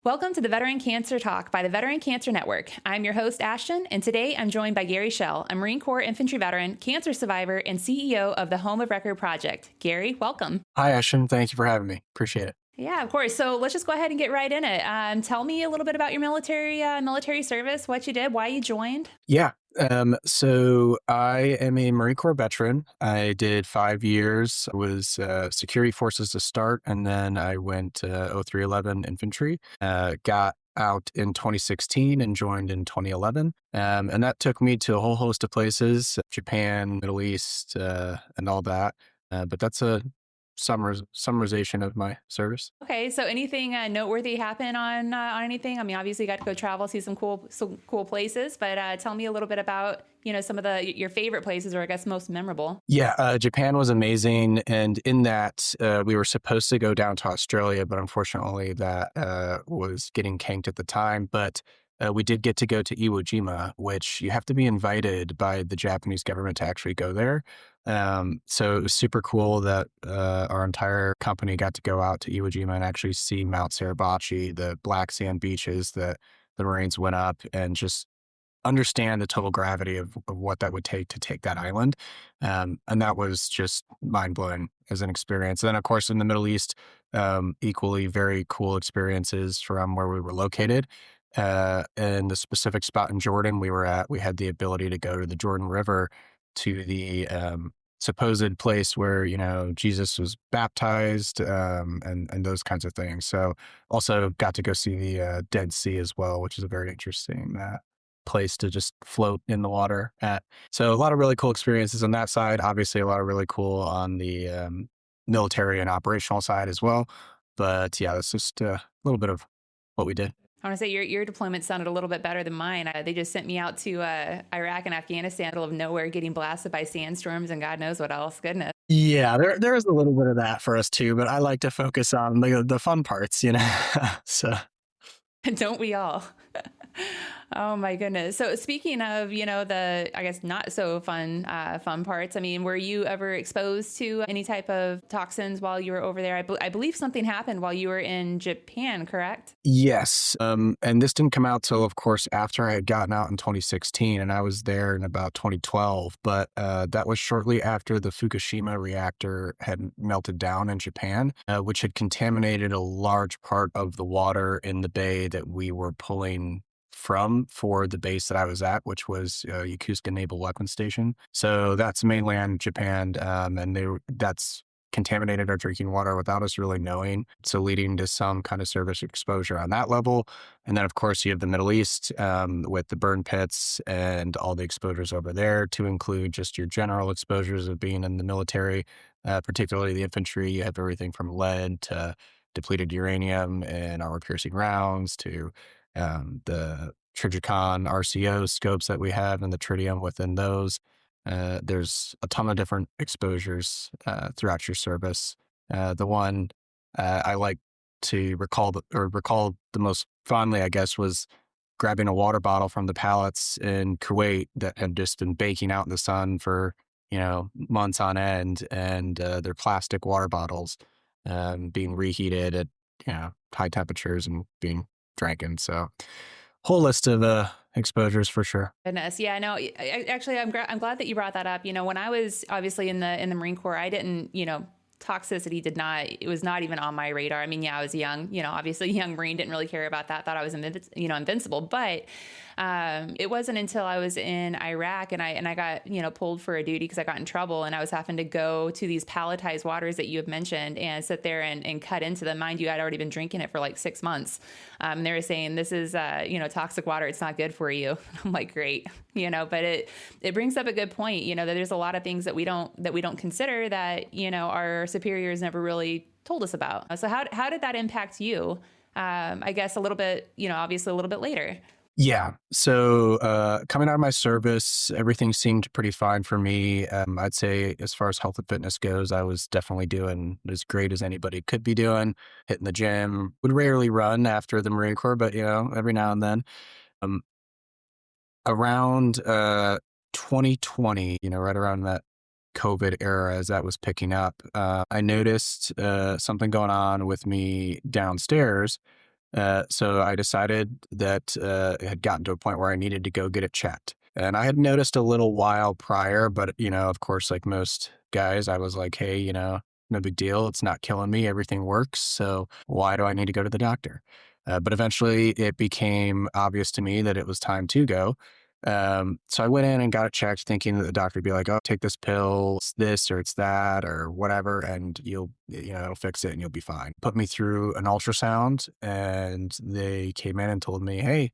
Welcome to the Veteran Cancer Talk by the Veteran Cancer Network. I'm your host, Ashton, and today I'm joined by Gary Schell, a Marine Corps infantry veteran, cancer survivor, and CEO of the Home of Record Project. Gary, welcome. Hi, Ashton. Thank you for having me. Appreciate it. Yeah, of course. So let's just go ahead and get right in it. Tell me a little bit about your military service, what you did, why you joined. Yeah. So I am a Marine Corps veteran. I did 5 years. I was security forces to start, and then I went 0311 infantry. Got out in 2016 and joined in 2011. And that took me to a whole host of places, Japan, Middle East, and all that. But that's a summarization of my service. Okay, so anything noteworthy happen on anything? I mean, obviously, you got to go travel, see some cool places. But tell me a little bit about some of your favorite places, or I guess most memorable. Yeah, Japan was amazing. And in that, we were supposed to go down to Australia, but unfortunately that was getting canked at the time. But we did get to go to Iwo Jima, which you have to be invited by the Japanese government to actually go there. So it was super cool that our entire company got to go out to Iwo Jima and actually see Mount Suribachi, the black sand beaches that the Marines went up, and just understand the total gravity of what that would take to take that island. And that was just mind blowing as an experience. And then, of course, in the Middle East, equally very cool experiences from where we were located. And the specific spot in Jordan we were at, we had the ability to go to the Jordan River, to the supposed place where, Jesus was baptized, and those kinds of things. So also got to go see the Dead Sea as well, which is a very interesting place to just float in the water at. So a lot of really cool experiences on that side. Obviously, a lot of really cool on the military and operational side as well. But yeah, that's just a little bit of what we did. I want to say your deployment sounded a little bit better than mine. They just sent me out to Iraq and Afghanistan, middle of nowhere, getting blasted by sandstorms and God knows what else. Goodness. Yeah, there is a little bit of that for us too, but I like to focus on the fun parts, So Don't we all? Oh my goodness. So speaking of, the, I guess not so fun parts. I mean, were you ever exposed to any type of toxins while you were over there? I believe something happened while you were in Japan, correct? Yes. And this didn't come out till, of course, after I had gotten out in 2016, and I was there in about 2012. But that was shortly after the Fukushima reactor had melted down in Japan, which had contaminated a large part of the water in the bay that we were pulling from for the base that I was at, which was Yokosuka Naval Weapons Station. So that's mainland Japan, and that's contaminated our drinking water without us really knowing. So leading to some kind of service exposure on that level. And then, of course, you have the Middle East with the burn pits and all the exposures over there, to include just your general exposures of being in the military, particularly the infantry. You have everything from lead to depleted uranium and armor-piercing rounds to the Trijicon RCO scopes that we have and the tritium within those. There's a ton of different exposures throughout your service. The one I like to recall the most fondly, I guess, was grabbing a water bottle from the pallets in Kuwait that had just been baking out in the sun for months on end, and their plastic water bottles being reheated at high temperatures and being drinking. So whole list of exposures for sure. Goodness. Yeah, no, actually, I'm glad that you brought that up. When I was obviously in the Marine Corps, I didn't, toxicity it was not even on my radar. I mean, yeah, I was young, obviously young Marine, didn't really care about that. Thought I was, invincible, but it wasn't until I was in Iraq and I got, pulled for a duty because I got in trouble, and I was having to go to these palletized waters that you have mentioned and sit there and cut into them. Mind you, I'd already been drinking it for like 6 months. They were saying, this is, toxic water. It's not good for you. I'm like, great, but it brings up a good point, that there's a lot of things that we don't consider that, our superiors never really told us about. So how did that impact you? I guess a little bit, obviously a little bit later. Yeah. So coming out of my service, everything seemed pretty fine for me. I'd say as far as health and fitness goes, I was definitely doing as great as anybody could be doing, hitting the gym. Would rarely run after the Marine Corps, but, every now and then. Around 2020, right around that COVID era, as that was picking up, I noticed something going on with me downstairs, So I decided that it had gotten to a point where I needed to go get it checked. And I had noticed a little while prior, but, of course, like most guys, I was like, hey, no big deal. It's not killing me. Everything works. So why do I need to go to the doctor? But eventually it became obvious to me that it was time to go. So I went in and got it checked, thinking that the doctor would be like, oh, take this pill, it's this or it's that or whatever, and it'll fix it and you'll be fine. Put me through an ultrasound and they came in and told me, hey,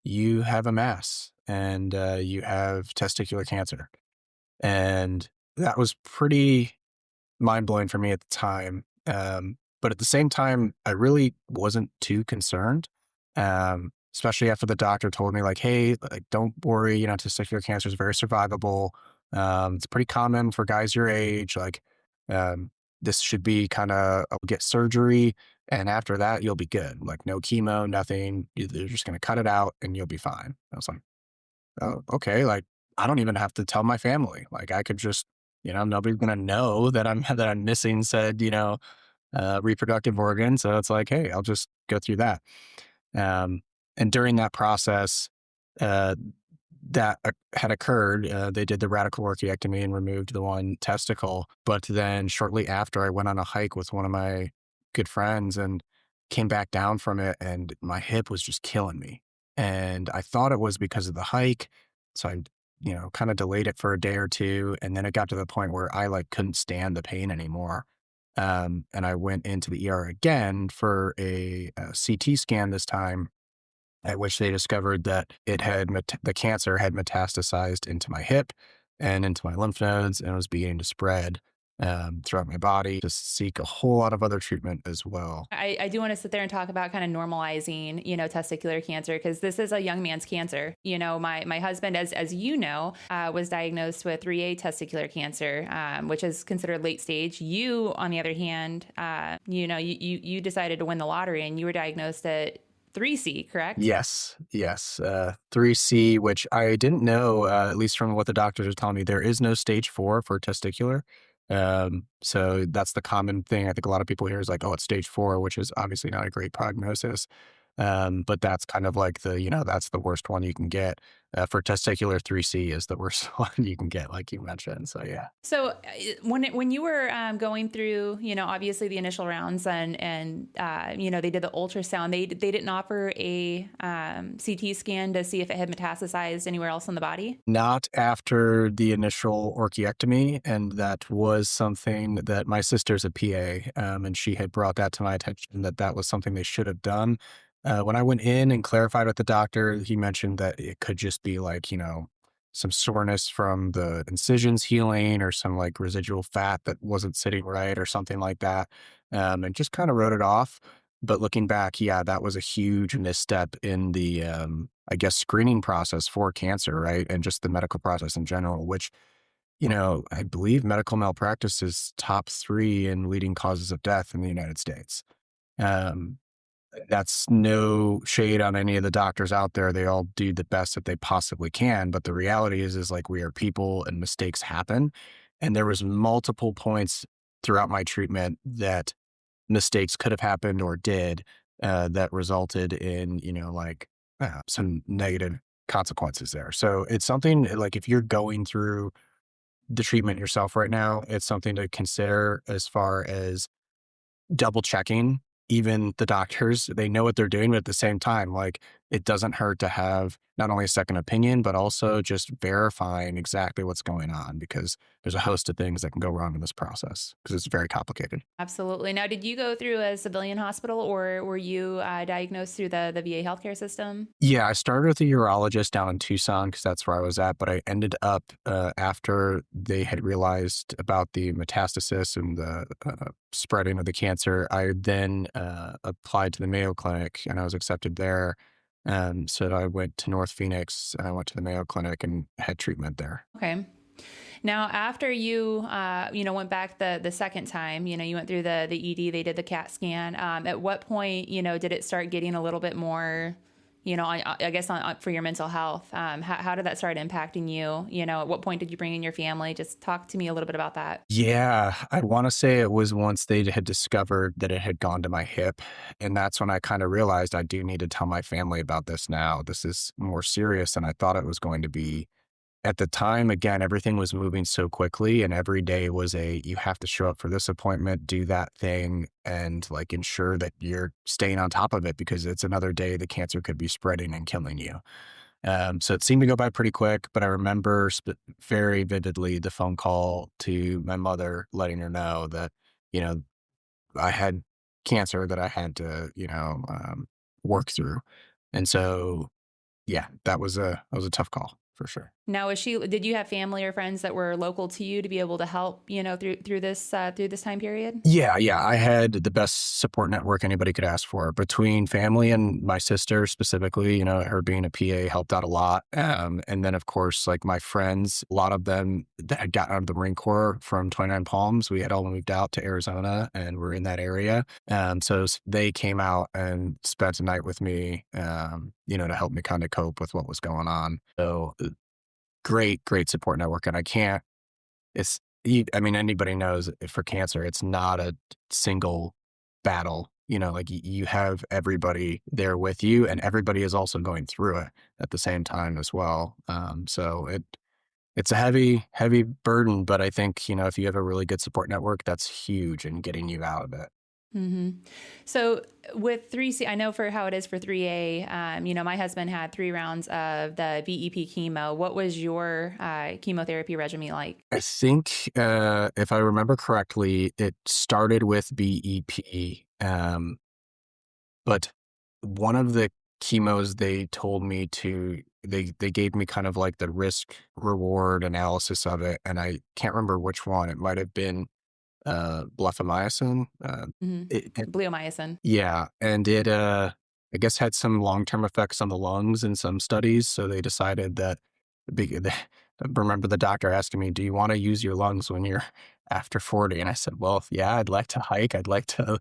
you have a mass and you have testicular cancer. And that was pretty mind blowing for me at the time. But at the same time, I really wasn't too concerned. Especially after the doctor told me like, hey, like, don't worry, testicular cancer is very survivable. It's pretty common for guys your age. Like, this should be kind of get surgery. And after that, you'll be good. Like no chemo, nothing. They're just going to cut it out and you'll be fine. I was like, oh, okay. Like I don't even have to tell my family. Like I could just, nobody's gonna know that I'm that I'm missing said, reproductive organ. So it's like, hey, I'll just go through that. Um, and during that process, uh, that had occurred. They did the radical orchiectomy and removed the one testicle. But then shortly after, I went on a hike with one of my good friends and came back down from it, and my hip was just killing me. And I thought it was because of the hike. So I, kind of delayed it for a day or two. And then it got to the point where I like couldn't stand the pain anymore. And I went into the ER again for a CT scan this time, at which they discovered that the cancer had metastasized into my hip and into my lymph nodes and was beginning to spread throughout my body to seek a whole lot of other treatment as well. I do want to sit there and talk about kind of normalizing, testicular cancer, because this is a young man's cancer. My husband, as you know, was diagnosed with 3A testicular cancer, which is considered late stage. You, on the other hand, you decided to win the lottery and you were diagnosed at 3C, correct? Yes, yes. 3C, which I didn't know, at least from what the doctors are telling me, there is no stage 4 for testicular. So that's the common thing. I think a lot of people hear is like, oh, it's stage 4, which is obviously not a great prognosis. But that's kind of like that's the worst one you can get. For testicular, 3C is the worst one you can get, like you mentioned. So yeah. So when you were going through, obviously the initial rounds and they did the ultrasound, they didn't offer a CT scan to see if it had metastasized anywhere else in the body? Not after the initial orchiectomy, and that was something that my sister's a PA, and she had brought that to my attention that was something they should have done. When I went in and clarified with the doctor, he mentioned that it could just be like, some soreness from the incisions healing or some like residual fat that wasn't sitting right or something like that, and just kind of wrote it off. But looking back, yeah, that was a huge misstep in the, I guess, screening process for cancer, right? And just the medical process in general, which, I believe medical malpractice is top 3 in leading causes of death in the United States. Um, that's no shade on any of the doctors out there. They all do the best that they possibly can. But the reality is like we are people and mistakes happen. And there was multiple points throughout my treatment that mistakes could have happened or did that resulted in, some negative consequences there. So it's something like if you're going through the treatment yourself right now, it's something to consider as far as double checking. Even the doctors, they know what they're doing, but at the same time, like it doesn't hurt to have not only a second opinion, but also just verifying exactly what's going on because there's a host of things that can go wrong in this process because it's very complicated. Absolutely. Now, did you go through a civilian hospital or were you diagnosed through the VA healthcare system? Yeah, I started with a urologist down in Tucson because that's where I was at, but I ended up after they had realized about the metastasis and the spreading of the cancer, I then applied to the Mayo Clinic and I was accepted there. So I went to North Phoenix and I went to the Mayo Clinic and had treatment there. Okay. Now, after you, went back the second time, you went through the ED, they did the CAT scan. At what point, did it start getting a little bit more, I guess for your mental health. How did that start impacting you? At what point did you bring in your family? Just talk to me a little bit about that. Yeah, I want to say it was once they had discovered that it had gone to my hip. And that's when I kind of realized I do need to tell my family about this now. This is more serious than I thought it was going to be. At the time, again, everything was moving so quickly, and every day was you have to show up for this appointment, do that thing, and like ensure that you're staying on top of it because it's another day the cancer could be spreading and killing you. So it seemed to go by pretty quick, but I remember very vividly the phone call to my mother letting her know that, you know, I had cancer that I had to, work through. And so, yeah, that was a tough call for sure. Now, did you have family or friends that were local to you to be able to help, through this time period? Yeah, yeah. I had the best support network anybody could ask for between family and my sister specifically. Her being a PA helped out a lot. And then, of course, like my friends, a lot of them that had gotten out of the Marine Corps from 29 Palms, we had all moved out to Arizona and were in that area. So they came out and spent a night with me, to help me kind of cope with what was going on. So great, great support network. And I can't I mean, anybody knows for cancer, it's not a single battle. Like you have everybody there with you, and everybody is also going through it at the same time as well. So it's a heavy, heavy burden, but I think if you have a really good support network, that's huge in getting you out of it. hmm So with 3C, I know for how it is for 3A, my husband had 3 rounds of the VEP chemo. What was your chemotherapy regimen like? I think if I remember correctly, it started with BEP. But one of the chemos they gave me kind of like the risk reward analysis of it, and I can't remember which one. It might have been blephomycin. hmm It Bleomycin. Yeah, and I guess had some long-term effects on the lungs in some studies, so they decided that I remember the doctor asking me, "Do you wanna use your lungs when you're after 40?" And I said, "Well, yeah, I'd like to hike, I'd like to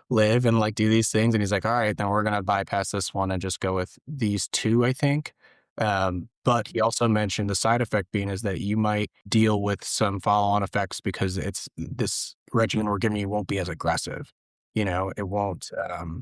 live and, like, do these things." And he's like, "Alright, then we're gonna bypass this one and just go with these 2, I think." But he also mentioned the side effect being is that you might deal with some follow-on effects because it's this regimen we're giving you won't be as aggressive. It won't,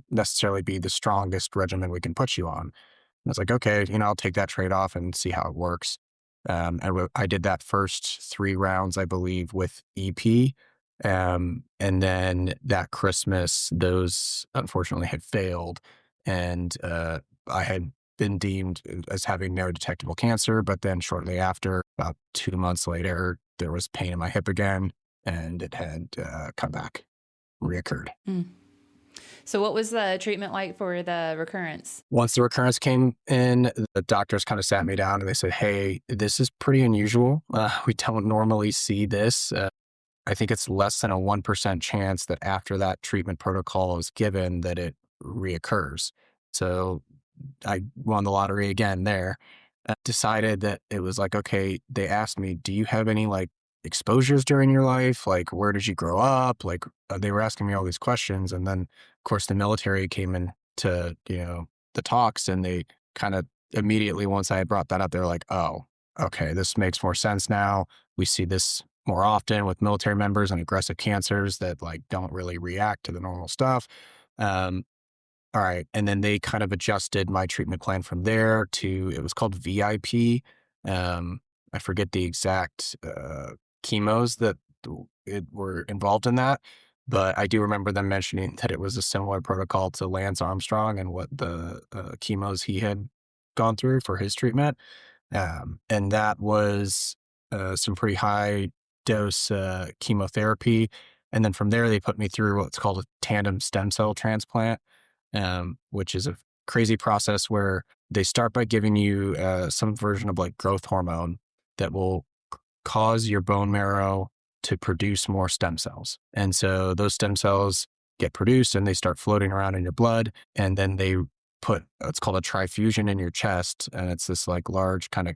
necessarily be the strongest regimen we can put you on. I was like, okay, I'll take that trade off and see how it works. I did that first 3 rounds, I believe, with EP. And then that Christmas, those unfortunately had failed. And I had been deemed as having no detectable cancer. But then shortly after, about 2 months later, there was pain in my hip again, and it had come back, reoccurred. Mm. So what was the treatment like for the recurrence? Once the recurrence came in, the doctors kind of sat me down and they said, "Hey, this is pretty unusual. We don't normally see this. I think it's less than a 1% chance that after that treatment protocol is given that it reoccurs." So I won the lottery again there. Decided that it was like, okay, they asked me, "Do you have any like exposures during your life? Like, where did you grow up?" Like, they were asking me all these questions. And then, of course, the military came into, the talks, and they kind of immediately, once I had brought that up, they're like, "Oh, okay, this makes more sense now. We see this more often with military members and aggressive cancers that like don't really react to the normal stuff." Um, all right. And then they kind of adjusted my treatment plan from there to it was called VIP. Um, I forget the exact chemos that were involved in that, but I do remember them mentioning that it was a similar protocol to Lance Armstrong and what the chemos he had gone through for his treatment. And that was some pretty high dose chemotherapy. And then from there, they put me through what's called a tandem stem cell transplant, which is a crazy process where they start by giving you some version of like growth hormone that will cause your bone marrow to produce more stem cells. And so those stem cells get produced and they start floating around in your blood. And then they put what's called a trifusion in your chest. And it's this like large kind of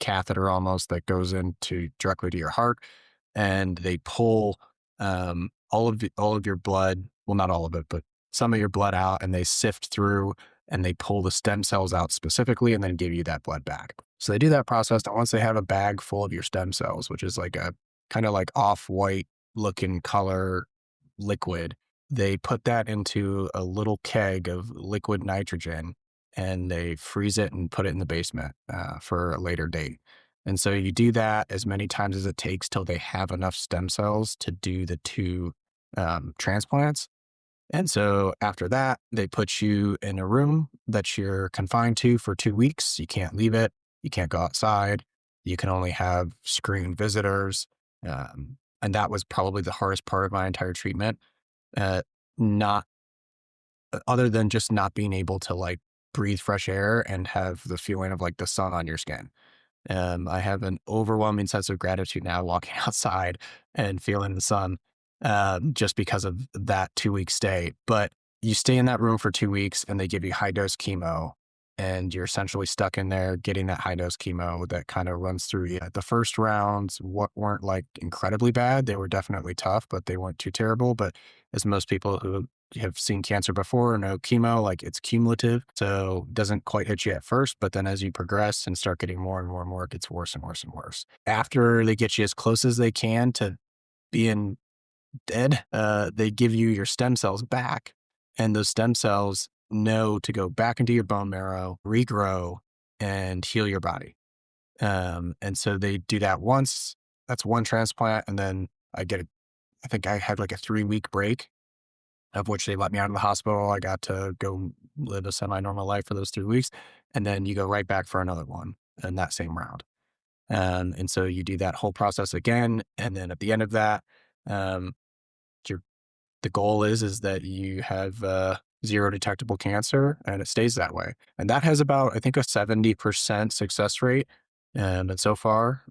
catheter almost that goes into directly to your heart. And they pull all of your blood, well, not all of it, but some of your blood out, and they sift through and they pull the stem cells out specifically and then give you that blood back. So they do that process. And once they have a bag full of your stem cells, which is like a kind of like off-white looking color liquid, they put that into a little keg of liquid nitrogen and they freeze it and put it in the basement for a later date. And so you do that as many times as it takes till they have enough stem cells to do the two transplants. And so after that, they put you in a room that you're confined to for 2 weeks. You can't leave it. You can't go outside. You can only have screened visitors. And that was probably the hardest part of my entire treatment. Not other than just not being able to like breathe fresh air and have the feeling of like the sun on your skin. I have an overwhelming sense of gratitude now walking outside and feeling the sun just because of that 2 week stay. But you stay in that room for 2 weeks and they give you high dose chemo and you're essentially stuck in there getting that high dose chemo that kind of runs through you. The first rounds weren't like incredibly bad. They were definitely tough, but they weren't too terrible. But as most people who have seen cancer before know, chemo, like it's cumulative. So it doesn't quite hit you at first, but then as you progress and start getting more and more and more, it gets worse and worse and worse. After they get you as close as they can to being dead, they give you your stem cells back. And those stem cells know to go back into your bone marrow, regrow, and heal your body. And so they do that once. That's one transplant. And then I think I had like a 3-week break, of which they let me out of the hospital. I got to go live a semi-normal life for those 3 weeks. And then you go right back for another one in that same round. And so you do that whole process again. And then at the end of that, um, the goal is that you have zero detectable cancer and it stays that way. And that has about, I think, a 70% success rate. And so far,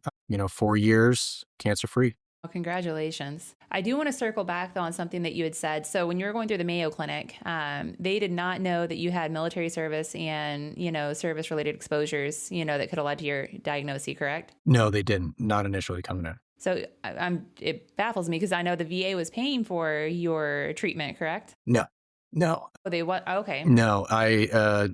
4 years cancer free. Well, congratulations. I do want to circle back though on something that you had said. So when you were going through the Mayo Clinic, they did not know that you had military service and, service related exposures, that could have led to your diagnosis, correct? No, they didn't. Not initially coming in. So it baffles me because I know the VA was paying for your treatment, correct? No. Oh, they what? Okay. No, I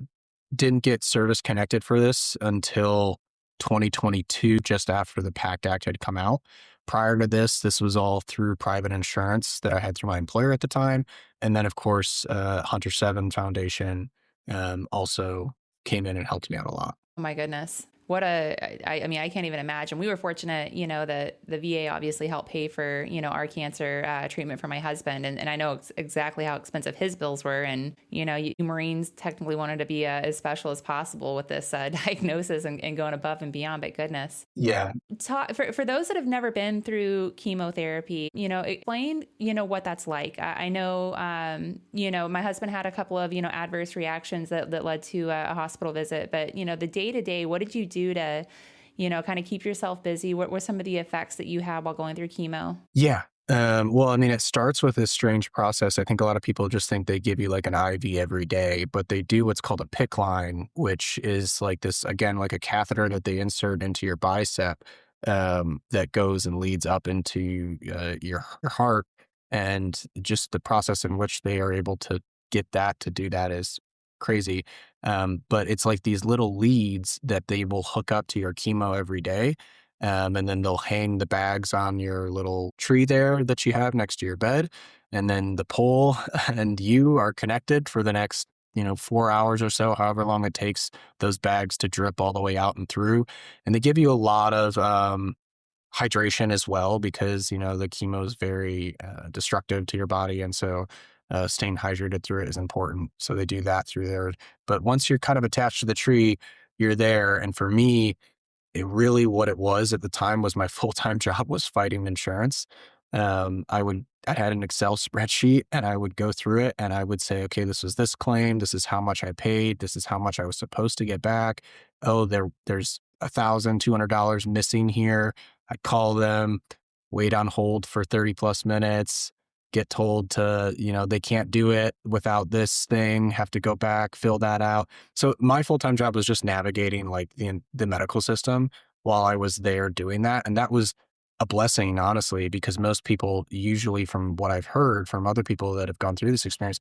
didn't get service connected for this until 2022, just after the PACT Act had come out. Prior to this was all through private insurance that I had through my employer at the time. And then, of course, Hunter 7 Foundation also came in and helped me out a lot. Oh, my goodness. I mean, I can't even imagine. We were fortunate, that the VA obviously helped pay for, our cancer treatment for my husband. And I know exactly how expensive his bills were. And, you Marines technically wanted to be as special as possible with this diagnosis and going above and beyond, but goodness. Yeah. For those that have never been through chemotherapy, explain, what that's like. I know, my husband had a couple of, adverse reactions that led to a hospital visit, but, the day-to-day, what did you do to, kind of keep yourself busy? What were some of the effects that you had while going through chemo? Yeah. Well, I mean, it starts with this strange process. I think a lot of people just think they give you like an IV every day, but they do what's called a PICC line, which is like this, again, like a catheter that they insert into your bicep that goes and leads up into your heart. And just the process in which they are able to get that to do that is crazy. But it's like these little leads that they will hook up to your chemo every day. And then they'll hang the bags on your little tree there that you have next to your bed. And then the pole and you are connected for the next, 4 hours or so, however long it takes those bags to drip all the way out and through. And they give you a lot of hydration as well, because, the chemo is very destructive to your body. And so staying hydrated through it is important. So they do that through there. But once you're kind of attached to the tree, you're there. And for me, what it was at the time was my full-time job was fighting insurance. I had an Excel spreadsheet and I would go through it and I would say, okay, this was this claim. This is how much I paid. This is how much I was supposed to get back. Oh, there's $1,200 missing here. I'd call them, wait on hold for 30 plus minutes, get told to, they can't do it without this thing, have to go back, fill that out. So my full-time job was just navigating like the medical system while I was there doing that. And that was a blessing, honestly, because most people, usually from what I've heard from other people that have gone through this experience,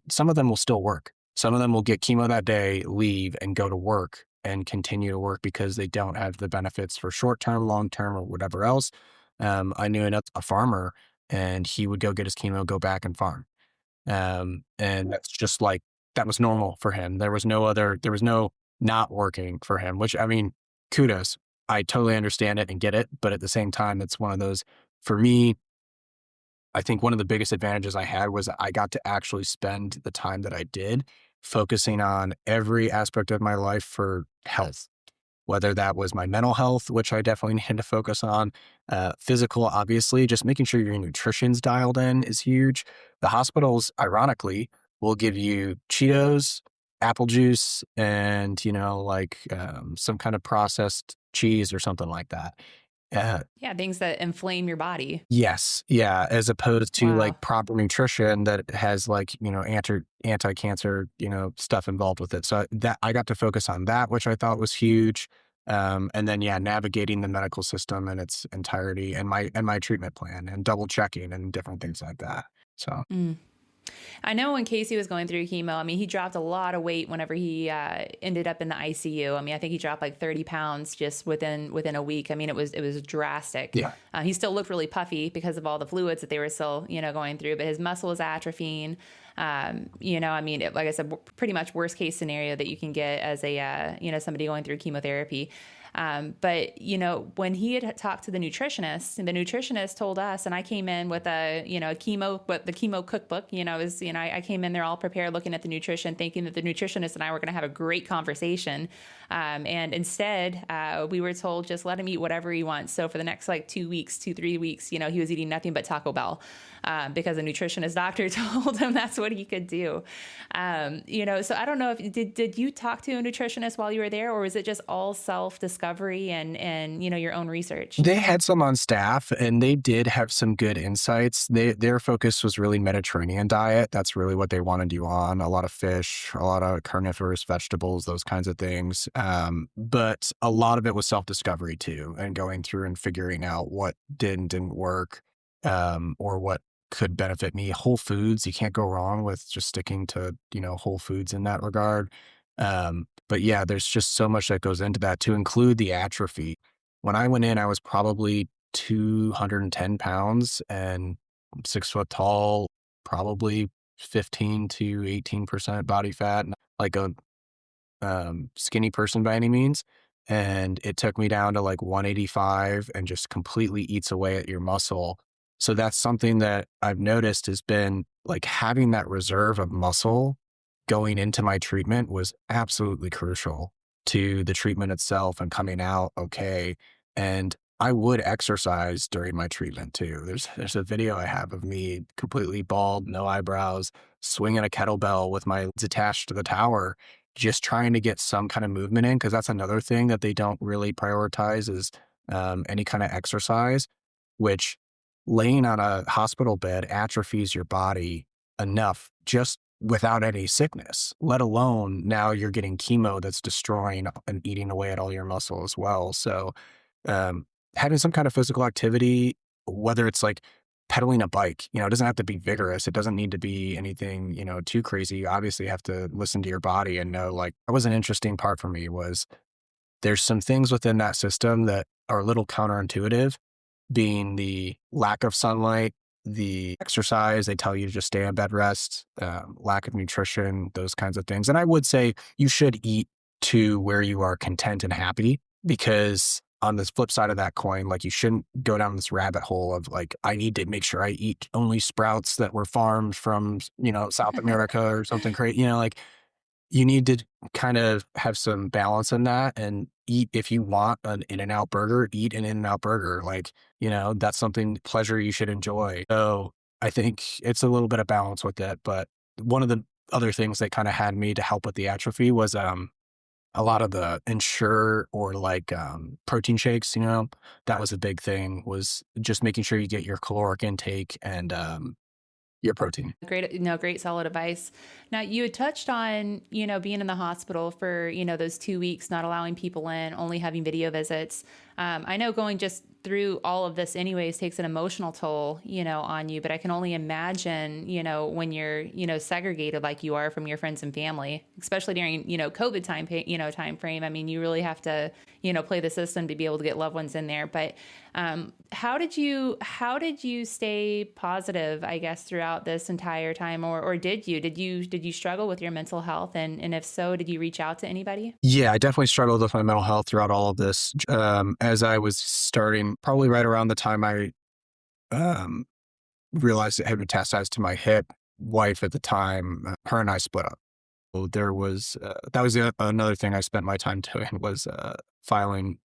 some of them will still work. Some of them will get chemo that day, leave, and go to work and continue to work because they don't have the benefits for short term, long term, or whatever else. I knew a farmer, and he would go get his chemo, go back and farm. And that's just like, that was normal for him. There was no not working for him, which, I mean, kudos. I totally understand it and get it. But at the same time, it's one of those, for me, I think one of the biggest advantages I had was I got to actually spend the time that I did focusing on every aspect of my life for health, whether that was my mental health, which I definitely needed to focus on, physical, obviously, just making sure your nutrition's dialed in is huge. The hospitals, ironically, will give you Cheetos, apple juice, and, some kind of processed cheese or something like that. Yeah, things that inflame your body. Yes. Yeah. As opposed to Wow. like proper nutrition that has like, anti-cancer, stuff involved with it. So that I got to focus on that, which I thought was huge. And then, yeah, navigating the medical system in its entirety and my treatment plan and double checking and different things like that. So Mm. I know when Casey was going through chemo, I mean, he dropped a lot of weight whenever he ended up in the ICU. I mean, I think he dropped like 30 pounds just within a week. I mean, it was drastic. yeah. He still looked really puffy because of all the fluids that they were still, going through, but his muscle was atrophying. I mean, like I said, pretty much worst case scenario that you can get as a, somebody going through chemotherapy. But when he had talked to the nutritionist, and the nutritionist told us, and I came in with the chemo cookbook, I came in there all prepared, looking at the nutrition, thinking that the nutritionist and I were going to have a great conversation. And instead, we were told, just let him eat whatever he wants. So for the next like 3 weeks, he was eating nothing but Taco Bell, because a nutritionist doctor told him that's what he could do. So I don't know if did you talk to a nutritionist while you were there, or was it just all self-discovery and your own research? They had some on staff and they did have some good insights. Their focus was really Mediterranean diet. That's really what they wanted you on. A lot of fish, a lot of carnivorous vegetables, those kinds of things. But a lot of it was self-discovery too, and going through and figuring out what did and didn't work, or what could benefit me. Whole foods, you can't go wrong with just sticking to, whole foods in that regard. But yeah, there's just so much that goes into that, to include the atrophy. When I went in, I was probably 210 pounds and 6 foot tall, probably 15 to 18% body fat, not like a skinny person by any means. And it took me down to like 185 and just completely eats away at your muscle. So that's something that I've noticed has been like, having that reserve of muscle going into my treatment was absolutely crucial to the treatment itself and coming out okay. And I would exercise during my treatment too. There's a video I have of me completely bald, no eyebrows, swinging a kettlebell with my legs attached to the tower, just trying to get some kind of movement in, because that's another thing that they don't really prioritize is any kind of exercise, which, laying on a hospital bed atrophies your body enough just without any sickness, let alone now you're getting chemo that's destroying and eating away at all your muscle as well. So um, having some kind of physical activity, whether it's like pedaling a bike, it doesn't have to be vigorous. It doesn't need to be anything, too crazy. You obviously have to listen to your body and know, like, that was an interesting part for me was there's some things within that system that are a little counterintuitive, being the lack of sunlight, the exercise, they tell you to just stay on bed rest, lack of nutrition, those kinds of things. And I would say you should eat to where you are content and happy, because on this flip side of that coin, like, you shouldn't go down this rabbit hole of like, I need to make sure I eat only sprouts that were farmed from, South America or something crazy, like, you need to kind of have some balance in that and eat. If you want an In-N-Out burger, eat an In-N-Out burger. Like, that's something, pleasure you should enjoy. So I think it's a little bit of balance with it. But one of the other things that kind of had me to help with the atrophy was a lot of the Ensure or like protein shakes, that was a big thing, was just making sure you get your caloric intake and your protein. Great, great solid advice. Now, you had touched on, being in the hospital for, those 2 weeks, not allowing people in, only having video visits. I know going just through all of this anyways takes an emotional toll, on you, but I can only imagine, when you're, segregated like you are from your friends and family, especially during, COVID time frame. I mean, you really have to, play the system to be able to get loved ones in there. But how did you stay positive, I guess, throughout this entire time, or did you struggle with your mental health, and if so, did you reach out to anybody? Yeah, I definitely struggled with my mental health throughout all of this. As I was starting, probably right around the time I um, realized it had metastasized to my hip, wife at the time, her and I split up. So there was that was another thing I spent my time doing was filing,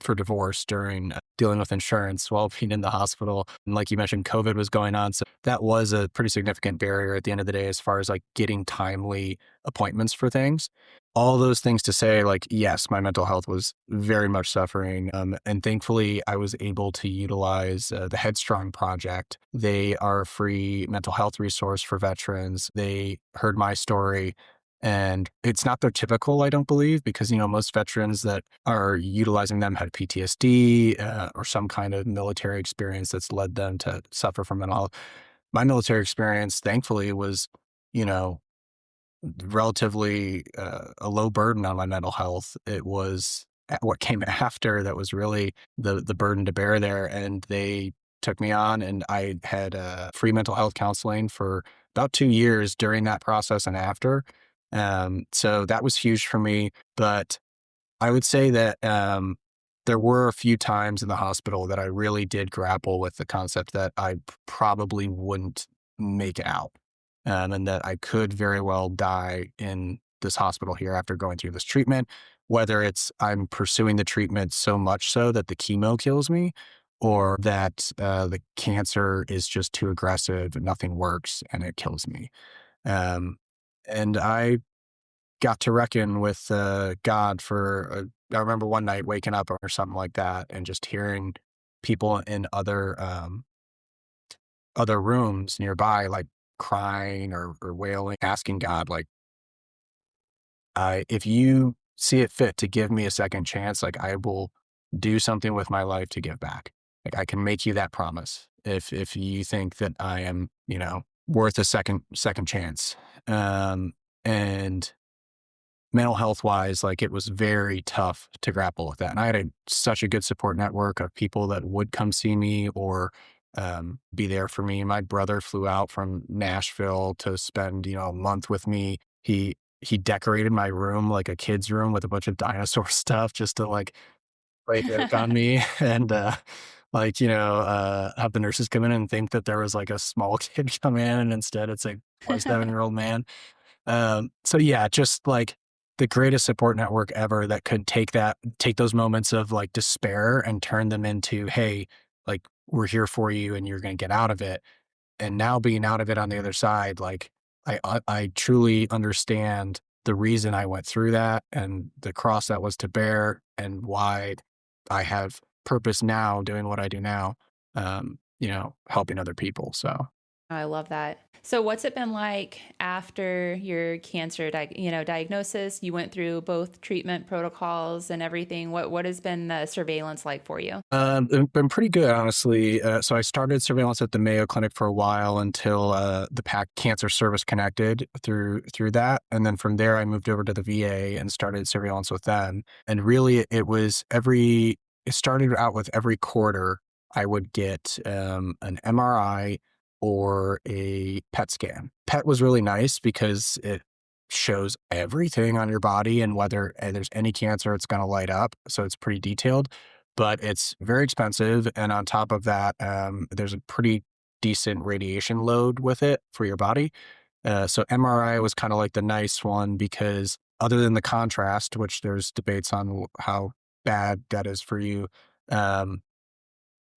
for divorce during dealing with insurance while being in the hospital. And like you mentioned, COVID was going on. So that was a pretty significant barrier at the end of the day, as far as like getting timely appointments for things. All those things to say, like, yes, my mental health was very much suffering. And thankfully, I was able to utilize the Headstrong Project. They are a free mental health resource for veterans. They heard my story, and it's not their typical, I don't believe, because, most veterans that are utilizing them had PTSD or some kind of military experience that's led them to suffer from mental health. My military experience, thankfully, was, you know, relatively a low burden on my mental health. It was what came after that was really the burden to bear there. And they took me on, and I had free mental health counseling for about 2 years during that process and after. So that was huge for me. But I would say that there were a few times in the hospital that I really did grapple with the concept that I probably wouldn't make it out, and that I could very well die in this hospital here after going through this treatment, whether it's I'm pursuing the treatment so much so that the chemo kills me, or that the cancer is just too aggressive and nothing works and it kills me. Um, and I got to reckon with God for. I remember one night waking up or something like that, and just hearing people in other rooms nearby, like crying or wailing, asking God, like, if you see it fit to give me a second chance, like I will do something with my life to give back. Like I can make you that promise if you think that I am, worth a second chance. And mental health wise, like it was very tough to grapple with that. And I had such a good support network of people that would come see me or be there for me. My brother flew out from Nashville to spend, a month with me. He decorated my room like a kid's room with a bunch of dinosaur stuff just to like play joke on me and like, have the nurses come in and think that there was like a small kid come in, and instead it's like a 27-year-old man. So yeah, just like the greatest support network ever that could take those moments of like despair and turn them into, hey, like we're here for you and you're going to get out of it. And now being out of it on the other side, like I truly understand the reason I went through that and the cross that was to bear, and why I have purpose now doing what I do now, helping other people. So. I love that. So what's it been like after your cancer diagnosis? You went through both treatment protocols and everything. What has been the surveillance like for you? It's been pretty good, honestly. So I started surveillance at the Mayo Clinic for a while until the PAC Cancer Service connected through that, and then from there I moved over to the VA and started surveillance with them. And really, it started out with every quarter I would get an MRI or a PET scan. PET was really nice because it shows everything on your body, and whether there's any cancer, it's going to light up. So it's pretty detailed, but it's very expensive. And on top of that, there's a pretty decent radiation load with it for your body. So MRI was kind of like the nice one because other than the contrast, which there's debates on how bad that is for you, um,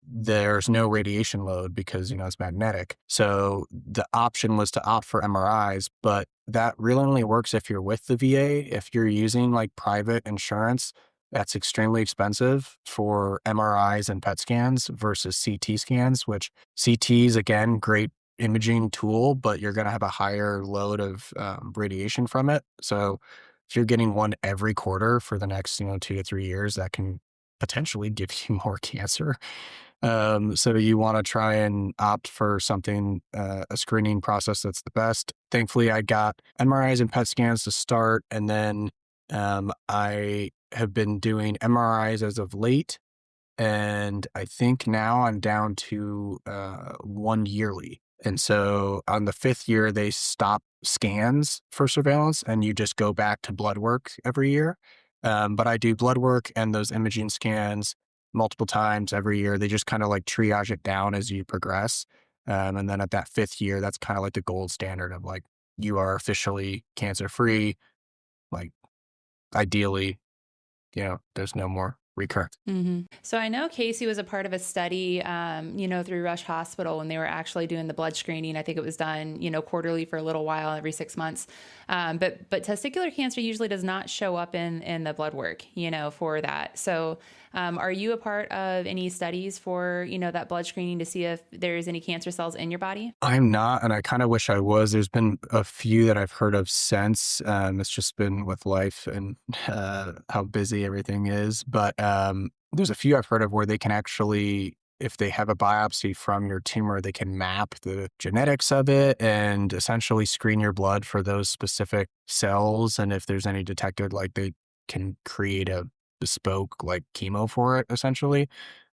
there's no radiation load because, it's magnetic. So the option was to opt for MRIs, but that really only works if you're with the VA. If you're using like private insurance, that's extremely expensive for MRIs and PET scans versus CT scans, which CTs, again, great imaging tool, but you're going to have a higher load of radiation from it. So if you're getting one every quarter for the next, 2 to 3 years, that can potentially give you more cancer. So you want to try and opt for something, a screening process that's the best. Thankfully, I got MRIs and PET scans to start, and then I have been doing MRIs as of late, and I think now I'm down to one yearly. And so on the fifth year, they stop scans for surveillance, and you just go back to blood work every year. But I do blood work and those imaging scans multiple times every year. They just kind of like triage it down as you progress. And then at that fifth year, that's kind of like the gold standard of like, you are officially cancer free. Like, ideally, there's no more recurrence. So I know Casey was a part of a study, through Rush Hospital when they were actually doing the blood screening. I think it was done, quarterly for a little while, every 6 months. But testicular cancer usually does not show up in the blood work, for that. So are you a part of any studies for, that blood screening to see if there's any cancer cells in your body? I'm not, and I kind of wish I was. There's been a few that I've heard of since. It's just been with life and how busy everything is. But there's a few I've heard of where they can actually, if they have a biopsy from your tumor, they can map the genetics of it and essentially screen your blood for those specific cells. And if there's any detected, like they can create a bespoke like chemo for it, essentially.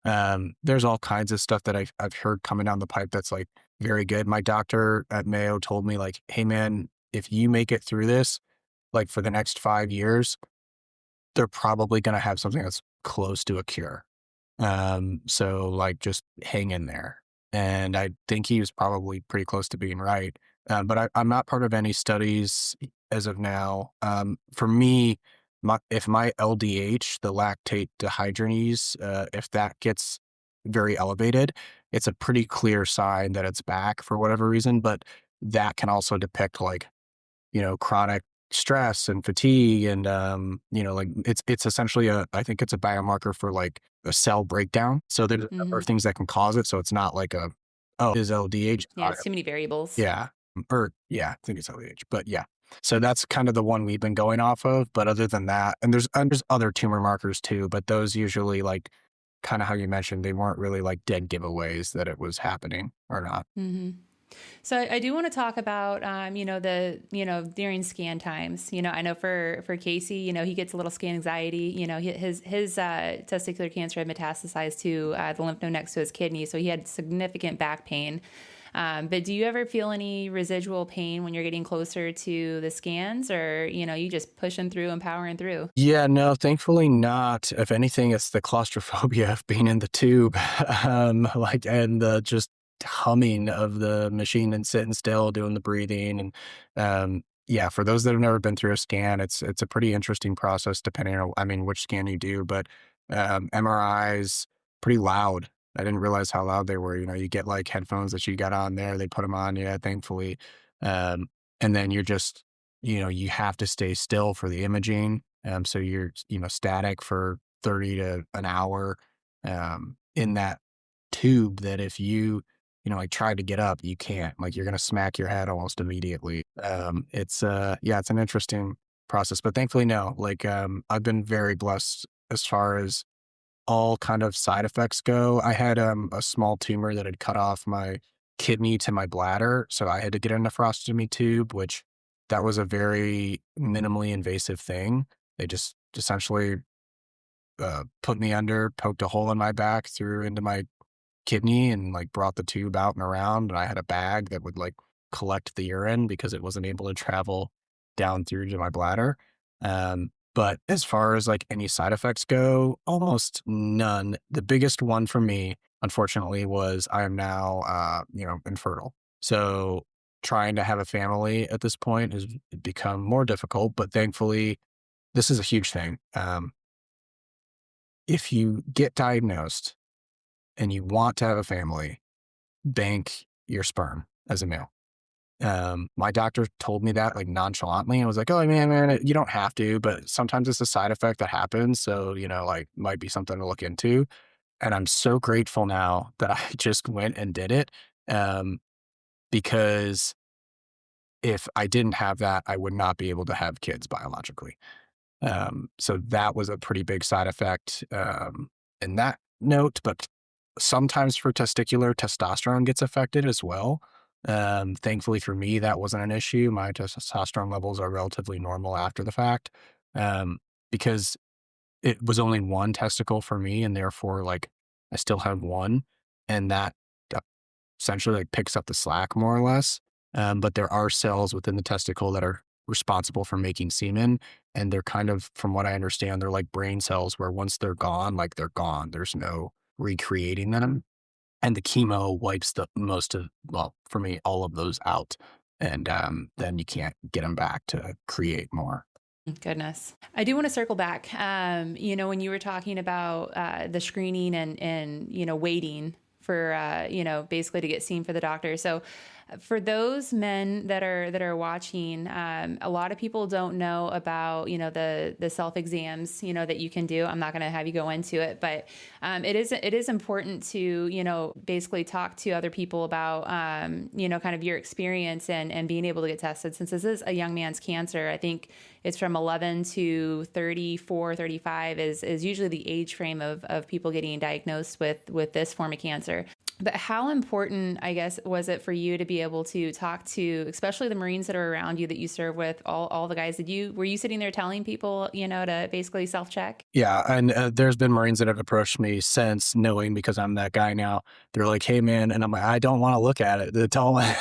There's all kinds of stuff that I've heard coming down the pipe that's like very good. My doctor at Mayo told me like, hey man, if you make it through this, like for the next 5 years, they're probably going to have something that's close to a cure. So like just hang in there. And I think he was probably pretty close to being right. But I'm not part of any studies as of now. For me, if my LDH, the lactate dehydrogenase, if that gets very elevated, it's a pretty clear sign that it's back for whatever reason. But that can also depict like, chronic stress and fatigue and, like it's essentially I think it's a biomarker for like a cell breakdown. So there's a number Hmm. of things that can cause it. So it's not like is LDH Yeah, high? it's too many variables. Yeah. Or yeah, I think it's LDH, but yeah. So that's kind of the one we've been going off of. But other than that, and there's other tumor markers too, but those usually like kind of how you mentioned, they weren't really like dead giveaways that it was happening or not. Hmm. So I do want to talk about, during scan times. I know for Casey, he gets a little scan anxiety. His testicular cancer had metastasized to the lymph node next to his kidney, so he had significant back pain. But do you ever feel any residual pain when you're getting closer to the scans, or you just pushing through and powering through? Yeah, no, thankfully not. If anything, it's the claustrophobia of being in the tube, like, and the just humming of the machine and sitting still, doing the breathing, and yeah, for those that have never been through a scan, it's a pretty interesting process depending on, I mean, which scan you do, but MRIs pretty loud. I didn't realize how loud they were. You get like headphones that you got on there, they put them on, yeah, thankfully, um, and then you're just you have to stay still for the imaging. So you're, static for 30 to an hour, in that tube that if you, like try to get up, you can't, like you're going to smack your head almost immediately. Yeah, it's an interesting process, but thankfully, no, like, I've been very blessed as far as all kind of side effects go. I had a small tumor that had cut off my kidney to my bladder, so I had to get a nephrostomy tube, which that was a very minimally invasive thing. They just essentially put me under, poked a hole in my back, through into my kidney, and like brought the tube out and around. And I had a bag that would like collect the urine because it wasn't able to travel down through to my bladder. But as far as like any side effects go, almost none. The biggest one for me, unfortunately, was I am now, infertile. So trying to have a family at this point has become more difficult, but thankfully, this is a huge thing. If you get diagnosed and you want to have a family, bank your sperm as a male. My doctor told me that like nonchalantly. I was like, oh man, you don't have to, but sometimes it's a side effect that happens. So, like might be something to look into. And I'm so grateful now that I just went and did it. Um, because if I didn't have that, I would not be able to have kids biologically. So that was a pretty big side effect. in that note, but sometimes for testicular, testosterone gets affected as well. Thankfully for me, that wasn't an issue. My testosterone levels are relatively normal after the fact, um, because it was only one testicle for me, and therefore, like, I still have one, and that uh, essentially like picks up the slack more or less. But there are cells within the testicle that are responsible for making semen, and they're kind of, from what I understand, they're like brain cells where once they're gone, like they're gone. There's no recreating them, and the chemo wipes the most of, well, for me, all of those out, and then you can't get them back to create more. Goodness. I do want to circle back. When you were talking about the screening and waiting for, basically to get seen for the doctor. So for those men that are watching, a lot of people don't know about, the self exams, that you can do. I'm not going to have you go into it, but it is important to, basically talk to other people about, kind of your experience and being able to get tested. Since this is a young man's cancer, I think it's from 11 to 34, 35 is usually the age frame of people getting diagnosed with this form of cancer. But how important, I guess, was it for you to be able to talk to, especially the Marines that are around you that you serve with, all the guys? Were you sitting there telling people, to basically self-check? Yeah, and there's been Marines that have approached me since, knowing because I'm that guy now. They're like, "Hey, man," and I'm like, "I don't want to look at it." They tell me,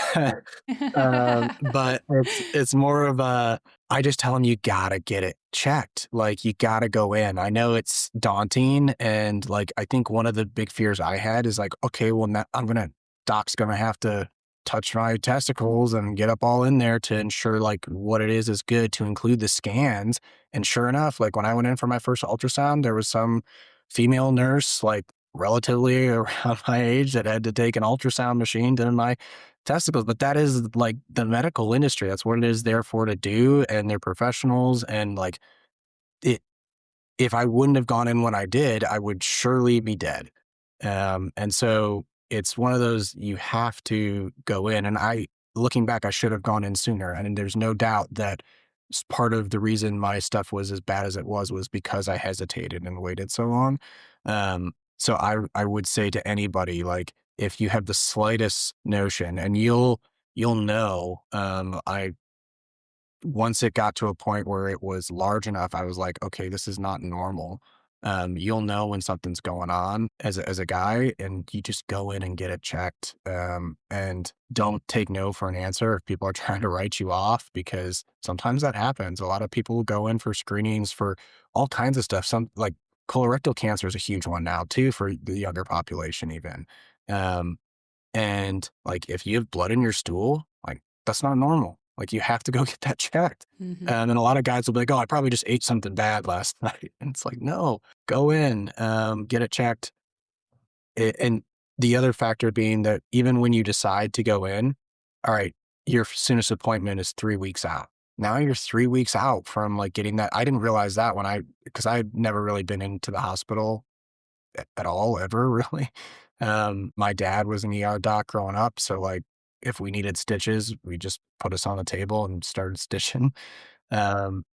but it's more of a. I just tell them you gotta get it checked. Like you gotta go in. I know it's daunting, and like I think one of the big fears I had is like, okay, well, now Doc's gonna have to touch my testicles and get up all in there to ensure like what it is good, to include the scans. And sure enough, like when I went in for my first ultrasound, there was some female nurse, like relatively around my age, that had to take an ultrasound machine to my testicles. But that is like the medical industry. That's what it is there for to do. And they're professionals. And like it, if I wouldn't have gone in when I did, I would surely be dead. And so it's one of those, you have to go in. And looking back, I should have gone in sooner. And there's no doubt that part of the reason my stuff was as bad as it was because I hesitated and waited so long. So I would say to anybody, like, if you have the slightest notion, and you'll know, I once it got to a point where it was large enough, I was like, okay, this is not normal. You'll know when something's going on as a guy, and you just go in and get it checked. And don't take no for an answer if people are trying to write you off, because sometimes that happens. A lot of people go in for screenings for all kinds of stuff. Some like colorectal cancer is a huge one now too for the younger population even. Um, and like if you have blood in your stool, like that's not normal. Like you have to go get that checked. Hmm. And then a lot of guys will be like, "Oh, I probably just ate something bad last night." And it's like, no, go in, get it checked. And the other factor being that even when you decide to go in, all right, your soonest appointment is 3 weeks out. Now you're 3 weeks out from like getting that. I didn't realize that because I'd never really been into the hospital at all, ever really. My dad was an ER doc growing up, so like if we needed stitches, we just put us on the table and started stitching. Um,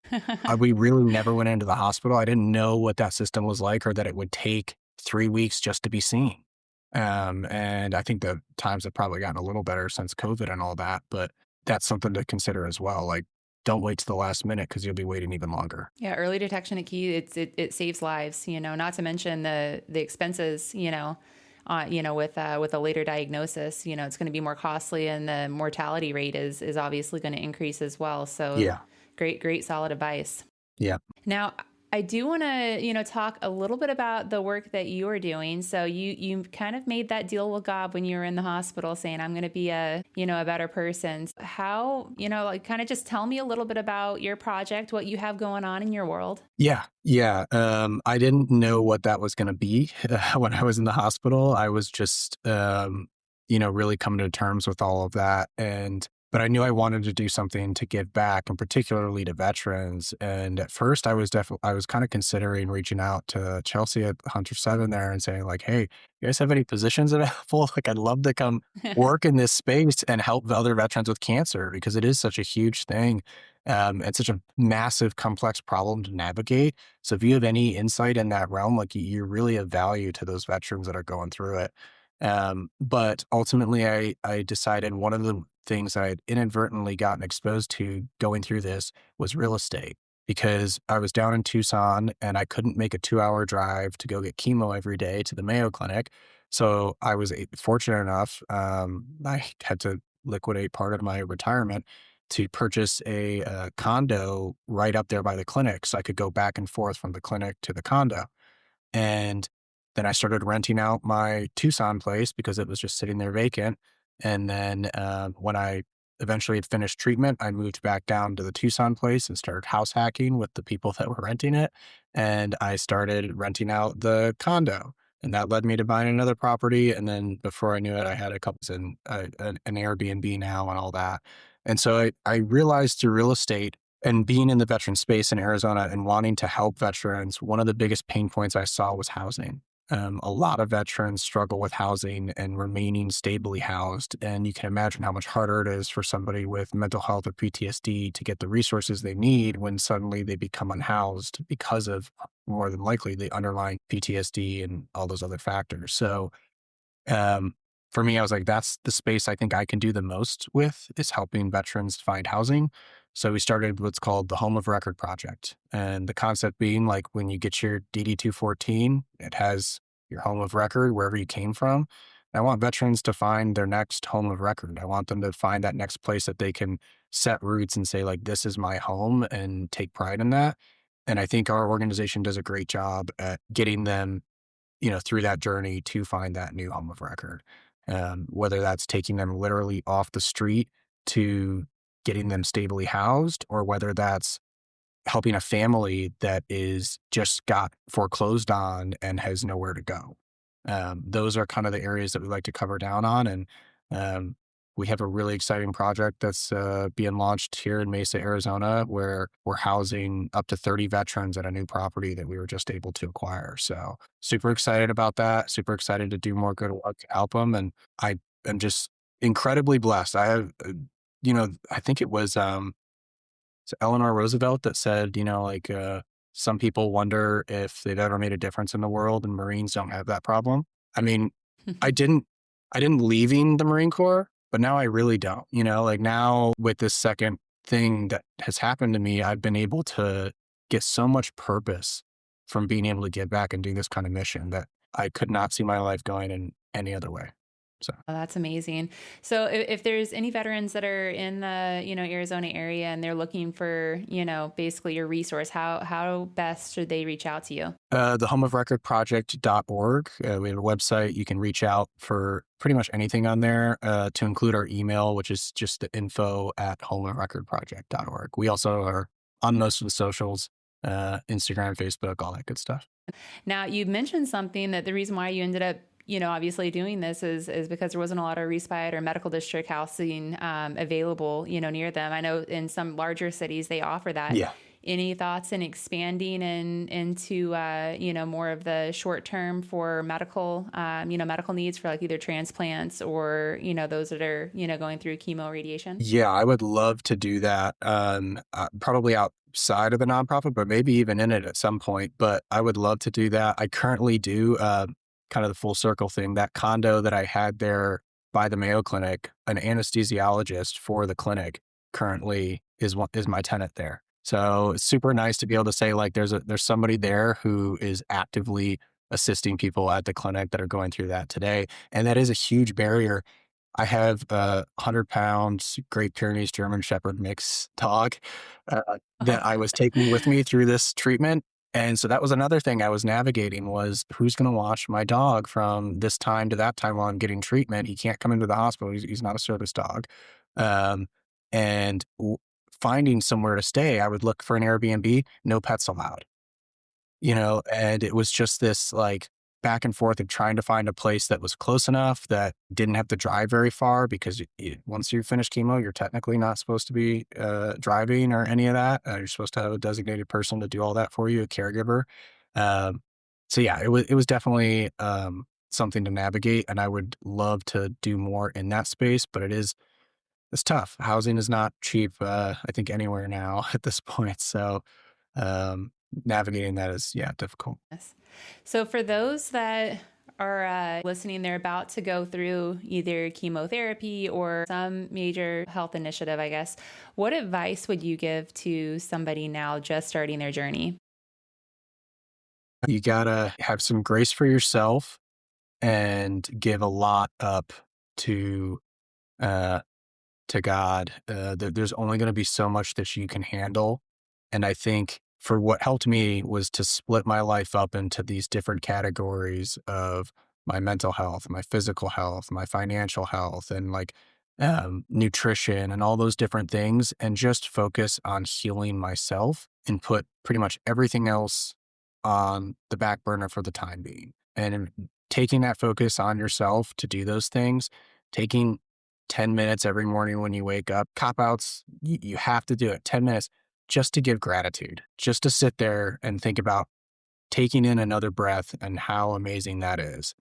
we really never went into the hospital. I didn't know what that system was like, or that it would take 3 weeks just to be seen. And I think the times have probably gotten a little better since COVID and all that, but that's something to consider as well. Like, don't wait to the last minute because you'll be waiting even longer. Yeah, early detection at key, it saves lives, not to mention the expenses, with a later diagnosis, it's going to be more costly, and the mortality rate is obviously going to increase as well. So Yeah. great solid advice. Yeah. Now, I do want to, talk a little bit about the work that you are doing. So you kind of made that deal with God when you were in the hospital, saying, I'm going to be a better person. How, like kind of just tell me a little bit about your project, what you have going on in your world. Yeah. Yeah. I didn't know what that was going to be when I was in the hospital. I was just, really coming to terms with all of that. But I knew I wanted to do something to give back, and particularly to veterans. And at first I was kind of considering reaching out to Chelsea at Hunter 7 there and saying like, "Hey, you guys have any positions available? Like I'd love to come work in this space and help the other veterans with cancer, because it is such a huge thing." It's such a massive, complex problem to navigate. So if you have any insight in that realm, like you're really of value to those veterans that are going through it. But ultimately, I decided one of the things I had inadvertently gotten exposed to going through this was real estate because I was down in Tucson and I couldn't make a 2-hour drive to go get chemo every day to the Mayo Clinic. So I was fortunate enough, I had to liquidate part of my retirement to purchase a condo right up there by the clinic so I could go back and forth from the clinic to the condo. And then I started renting out my Tucson place because it was just sitting there vacant. And then when I eventually had finished treatment, I moved back down to the Tucson place and started house hacking with the people that were renting it. And I started renting out the condo. And that led me to buying another property. And then before I knew it, I had a couple in an Airbnb now and all that. And so I realized through real estate and being in the veteran space in Arizona and wanting to help veterans, one of the biggest pain points I saw was housing. A lot of veterans struggle with housing and remaining stably housed. And you can imagine how much harder it is for somebody with mental health or PTSD to get the resources they need when suddenly they become unhoused because of more than likely the underlying PTSD and all those other factors. So um, for me, I was like, that's the space I think I can do the most with is helping veterans find housing. So we started what's called the Home of Record Project. And the concept being like when you get your DD 214, it has your home of record wherever you came from. I want veterans to find their next home of record. I want them to find that next place that they can set roots and say, like, this is my home and take pride in that. And I think our organization does a great job at getting them through that journey to find that new home of record. Whether that's taking them literally off the street to getting them stably housed, or whether that's helping a family that is just got foreclosed on and has nowhere to go. Those are kind of the areas that we like to cover down on. And um, we have a really exciting project that's being launched here in Mesa, Arizona, where we're housing up to 30 veterans at a new property that we were just able to acquire. So super excited about that. Super excited to do more good work to help them. And I am just incredibly blessed. I have, I think it was Eleanor Roosevelt that said, some people wonder if they've ever made a difference in the world, and Marines don't have that problem. I mean, I didn't, I didn't leaving the Marine Corps, but now I really don't. Like now with this second thing that has happened to me, I've been able to get so much purpose from being able to get back and do this kind of mission that I could not see my life going in any other way. So. Oh, that's amazing. So if there's any veterans that are in the, Arizona area and they're looking for, basically your resource, how best should they reach out to you? The homeofrecordproject.org. We have a website. You can reach out for pretty much anything on there, to include our email, which is just the info@homeofrecordproject.org. We also are on most of the socials, Instagram, Facebook, all that good stuff. Now, you mentioned something that the reason why you ended up, obviously doing this is because there wasn't a lot of respite or medical district housing available, near them. I know in some larger cities they offer that. Yeah. Any thoughts in expanding into more of the short term for medical medical needs for like either transplants or those that are going through chemo radiation? Yeah, I would love to do that. Probably outside of the nonprofit, but maybe even in it at some point. But I would love to do that. I currently do kind of the full circle thing. That condo that I had there by the Mayo Clinic, an anesthesiologist for the clinic currently is my tenant there. So it's super nice to be able to say like there's somebody there who is actively assisting people at the clinic that are going through that today, and that is a huge barrier. I have a 100-pound Great Pyrenees German Shepherd mix dog that I was taking with me through this treatment. And so that was another thing I was navigating was who's going to watch my dog from this time to that time while I'm getting treatment. He can't come into the hospital. He's not a service dog. Um, and finding somewhere to stay, I would look for an Airbnb, no pets allowed, and it was just this like back and forth of trying to find a place that was close enough that didn't have to drive very far because once you finish chemo, you're technically not supposed to be driving or any of that. You're supposed to have a designated person to do all that for you, a caregiver. Um, so yeah, it was definitely something to navigate, and I would love to do more in that space, but it is it's tough. Housing is not cheap, I think anywhere now at this point. So, um, navigating that is, yeah, difficult. Yes. So for those that are listening, they're about to go through either chemotherapy or some major health initiative, I guess. What advice would you give to somebody now just starting their journey? You gotta have some grace for yourself and give a lot up to, uh, to God. There's only going to be so much that you can handle. And I think for what helped me was to split my life up into these different categories of my mental health, my physical health, my financial health, and like nutrition and all those different things, and just focus on healing myself and put pretty much everything else on the back burner for the time being. And taking that focus on yourself to do those things, taking 10 minutes every morning when you wake up. Cop outs, you have to do it. 10 minutes just to give gratitude, just to sit there and think about taking in another breath and how amazing that is.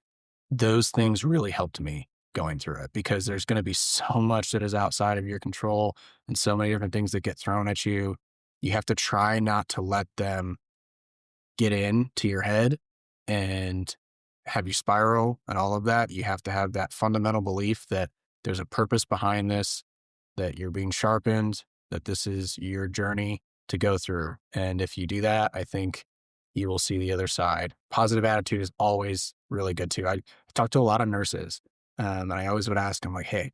Those things really helped me going through it because there's going to be so much that is outside of your control and so many different things that get thrown at you. You have to try not to let them get into your head and have you spiral and all of that. You have to have that fundamental belief that there's a purpose behind this, that you're being sharpened, that this is your journey to go through. And if you do that, I think you will see the other side. Positive attitude is always really good too. I talk to a lot of nurses, and I always would ask them, like, hey,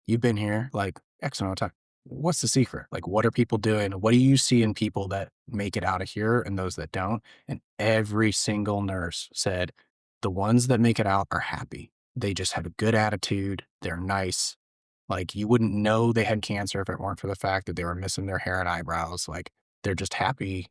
you've been here like X amount of time. What's the secret? Like, what are people doing? What do you see in people that make it out of here and those that don't? And every single nurse said, the ones that make it out are happy. They just have a good attitude. They're nice. Like, you wouldn't know they had cancer if it weren't for the fact that they were missing their hair and eyebrows. Like, they're just happy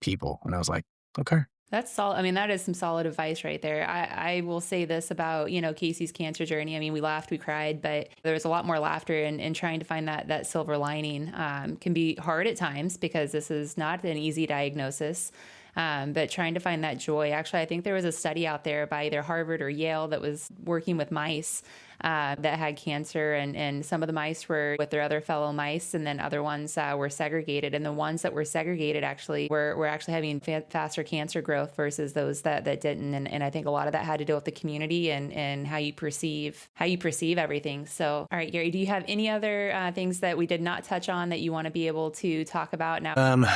people. And I was like, okay. That's solid. I mean, that is some solid advice right there. I will say this about, Casey's cancer journey. I mean, we laughed, we cried, but there was a lot more laughter and trying to find that silver lining can be hard at times because this is not an easy diagnosis. But trying to find that joy. Actually, I think there was a study out there by either Harvard or Yale that was working with mice that had cancer, and some of the mice were with their other fellow mice, and then other ones were segregated. And the ones that were segregated actually were actually having faster cancer growth versus those that didn't. And I think a lot of that had to do with the community and how you perceive everything. So, all right, Gary, do you have any other things that we did not touch on that you want to be able to talk about now?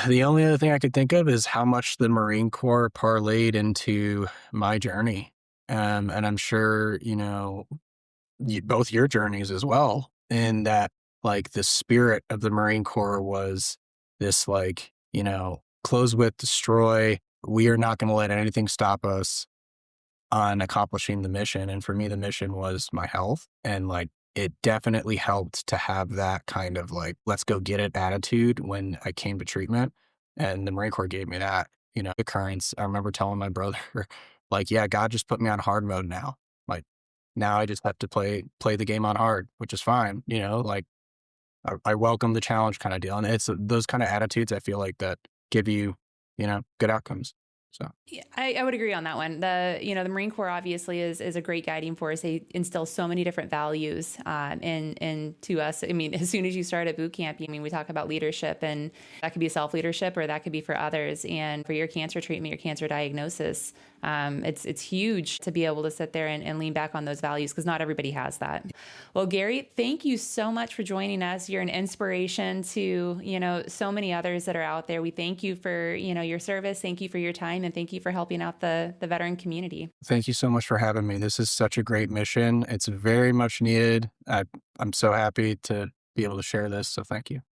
The only other thing I could think of is how much the Marine Corps parlayed into my journey. And I'm sure, both your journeys as well. And that, like, the spirit of the Marine Corps was this, like, close with, destroy. We are not going to let anything stop us on accomplishing the mission. And for me, the mission was my health. And like, it definitely helped to have that kind of like, let's go get it attitude when I came to treatment. And the Marine Corps gave me that, occurrence. I remember telling my brother, like, yeah, God just put me on hard mode now. Like, now I just have to play the game on hard, which is fine. Like, I welcome the challenge kind of deal. And it's those kind of attitudes I feel like that give you, good outcomes. So Yeah, I would agree on that one. The Marine Corps obviously is a great guiding force. They instill so many different values in to us. I mean, as soon as you start at boot camp, I mean, we talk about leadership, and that could be self leadership or that could be for others. And for your cancer treatment, your cancer diagnosis, it's huge to be able to sit there and lean back on those values because not everybody has that. Well, Gary, thank you so much for joining us. You're an inspiration to so many others that are out there. We thank you for your service. Thank you for your time, and thank you for helping out the veteran community. thank you so much for having me. This is such a great mission. It's very much needed. I'm so happy to be able to share this. So thank you.